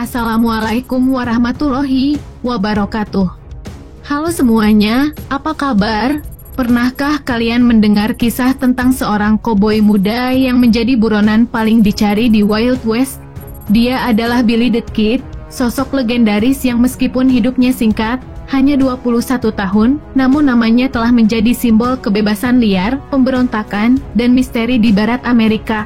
Assalamualaikum warahmatullahi wabarakatuh. Halo semuanya, apa kabar? Pernahkah kalian mendengar kisah tentang seorang koboi muda yang menjadi buronan paling dicari di Wild West? Dia adalah Billy the Kid, sosok legendaris yang meskipun hidupnya singkat, hanya 21 tahun, namun namanya telah menjadi simbol kebebasan liar, pemberontakan, dan misteri di barat Amerika.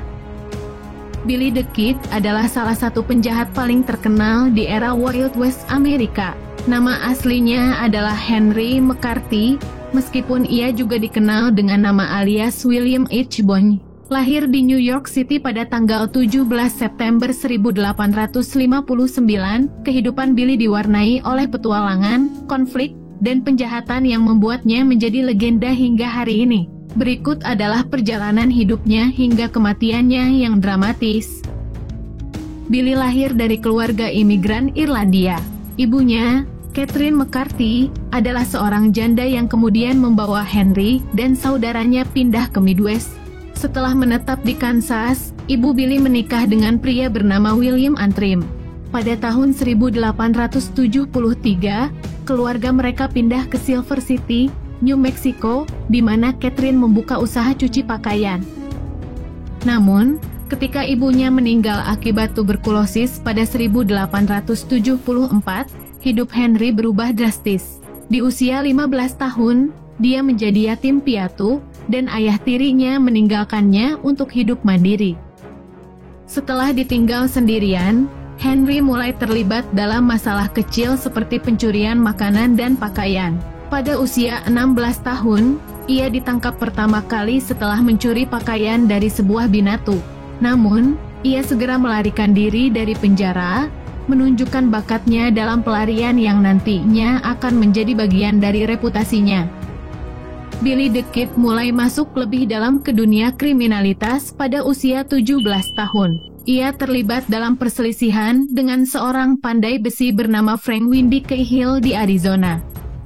Billy the Kid adalah salah satu penjahat paling terkenal di era Wild West Amerika. Nama aslinya adalah Henry McCarthy, meskipun ia juga dikenal dengan nama alias William H. Bony. Lahir di New York City pada tanggal 17 September 1859, kehidupan Billy diwarnai oleh petualangan, konflik, dan penjahatan yang membuatnya menjadi legenda hingga hari ini. Berikut adalah perjalanan hidupnya hingga kematiannya yang dramatis. Billy lahir dari keluarga imigran Irlandia. Ibunya, Catherine McCarthy, adalah seorang janda yang kemudian membawa Henry dan saudaranya pindah ke Midwest. Setelah menetap di Kansas, ibu Billy menikah dengan pria bernama William Antrim. Pada tahun 1873, keluarga mereka pindah ke Silver City, New Mexico, di mana Catherine membuka usaha cuci pakaian. Namun, ketika ibunya meninggal akibat tuberkulosis pada 1874, hidup Henry berubah drastis. Di usia 15 tahun, dia menjadi yatim piatu, dan ayah tirinya meninggalkannya untuk hidup mandiri. Setelah ditinggal sendirian, Henry mulai terlibat dalam masalah kecil seperti pencurian makanan dan pakaian. Pada usia 16 tahun, ia ditangkap pertama kali setelah mencuri pakaian dari sebuah binatu. Namun, ia segera melarikan diri dari penjara, menunjukkan bakatnya dalam pelarian yang nantinya akan menjadi bagian dari reputasinya. Billy the Kid mulai masuk lebih dalam ke dunia kriminalitas pada usia 17 tahun. Ia terlibat dalam perselisihan dengan seorang pandai besi bernama Frank Windy Cahill di Arizona,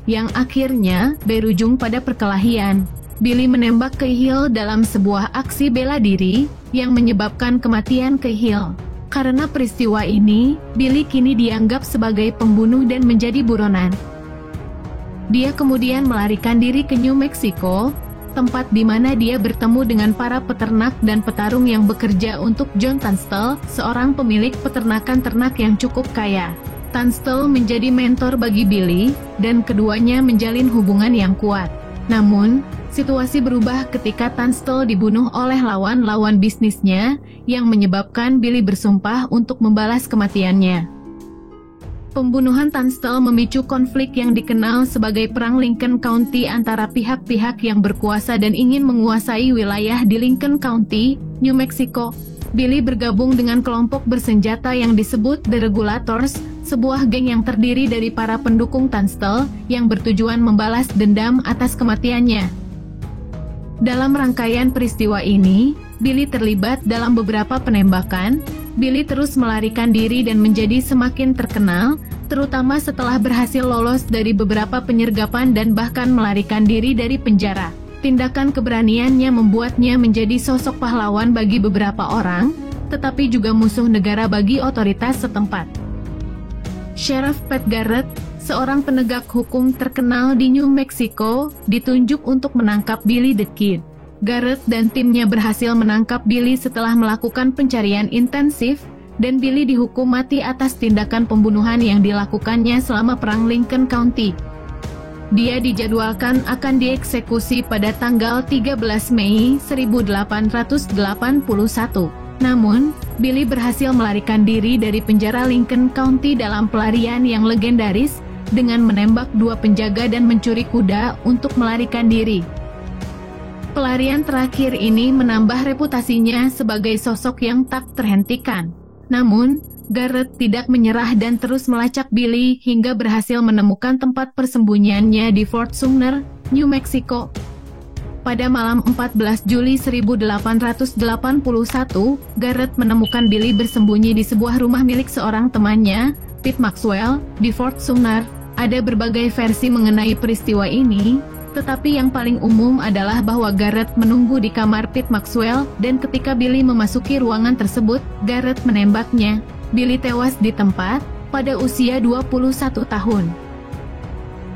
yang akhirnya berujung pada perkelahian. Billy menembak Cahill dalam sebuah aksi bela diri, yang menyebabkan kematian Cahill. Karena peristiwa ini, Billy kini dianggap sebagai pembunuh dan menjadi buronan. Dia kemudian melarikan diri ke New Mexico, tempat di mana dia bertemu dengan para peternak dan petarung yang bekerja untuk John Tunstall, seorang pemilik peternakan ternak yang cukup kaya. Tunstall menjadi mentor bagi Billy, dan keduanya menjalin hubungan yang kuat. Namun, situasi berubah ketika Tunstall dibunuh oleh lawan-lawan bisnisnya, yang menyebabkan Billy bersumpah untuk membalas kematiannya. Pembunuhan Tunstall memicu konflik yang dikenal sebagai Perang Lincoln County antara pihak-pihak yang berkuasa dan ingin menguasai wilayah di Lincoln County, New Mexico. Billy bergabung dengan kelompok bersenjata yang disebut The Regulators, sebuah geng yang terdiri dari para pendukung Tunstall yang bertujuan membalas dendam atas kematiannya. Dalam rangkaian peristiwa ini, Billy terlibat dalam beberapa penembakan. Billy terus melarikan diri dan menjadi semakin terkenal, terutama setelah berhasil lolos dari beberapa penyergapan dan bahkan melarikan diri dari penjara. Tindakan keberaniannya membuatnya menjadi sosok pahlawan bagi beberapa orang, tetapi juga musuh negara bagi otoritas setempat. Sheriff Pat Garrett, seorang penegak hukum terkenal di New Mexico, ditunjuk untuk menangkap Billy the Kid. Garrett dan timnya berhasil menangkap Billy setelah melakukan pencarian intensif, dan Billy dihukum mati atas tindakan pembunuhan yang dilakukannya selama Perang Lincoln County. Dia dijadwalkan akan dieksekusi pada tanggal 13 Mei 1881. Namun, Billy berhasil melarikan diri dari penjara Lincoln County dalam pelarian yang legendaris, dengan menembak dua penjaga dan mencuri kuda untuk melarikan diri. Pelarian terakhir ini menambah reputasinya sebagai sosok yang tak terhentikan. Namun, Garrett tidak menyerah dan terus melacak Billy hingga berhasil menemukan tempat persembunyiannya di Fort Sumner, New Mexico. Pada malam 14 Juli 1881, Garrett menemukan Billy bersembunyi di sebuah rumah milik seorang temannya, Pete Maxwell, di Fort Sumner. Ada berbagai versi mengenai peristiwa ini, tetapi yang paling umum adalah bahwa Garrett menunggu di kamar Pete Maxwell, dan ketika Billy memasuki ruangan tersebut, Garrett menembaknya. Billy tewas di tempat pada usia 21 tahun.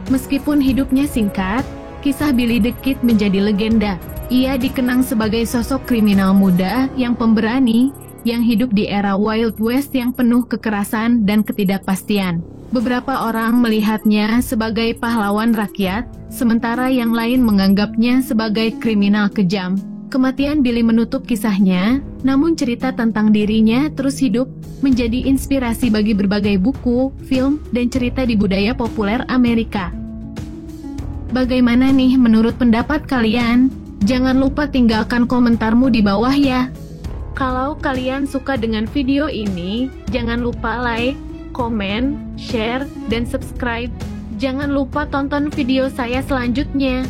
Meskipun hidupnya singkat, kisah Billy the Kid menjadi legenda. Ia dikenang sebagai sosok kriminal muda yang pemberani, yang hidup di era Wild West yang penuh kekerasan dan ketidakpastian. Beberapa orang melihatnya sebagai pahlawan rakyat, sementara yang lain menganggapnya sebagai kriminal kejam. Kematian Billy menutup kisahnya, namun cerita tentang dirinya terus hidup, menjadi inspirasi bagi berbagai buku, film, dan cerita di budaya populer Amerika. Bagaimana nih menurut pendapat kalian? Jangan lupa tinggalkan komentarmu di bawah ya. Kalau kalian suka dengan video ini, jangan lupa like, komen, share, dan subscribe. Jangan lupa tonton video saya selanjutnya.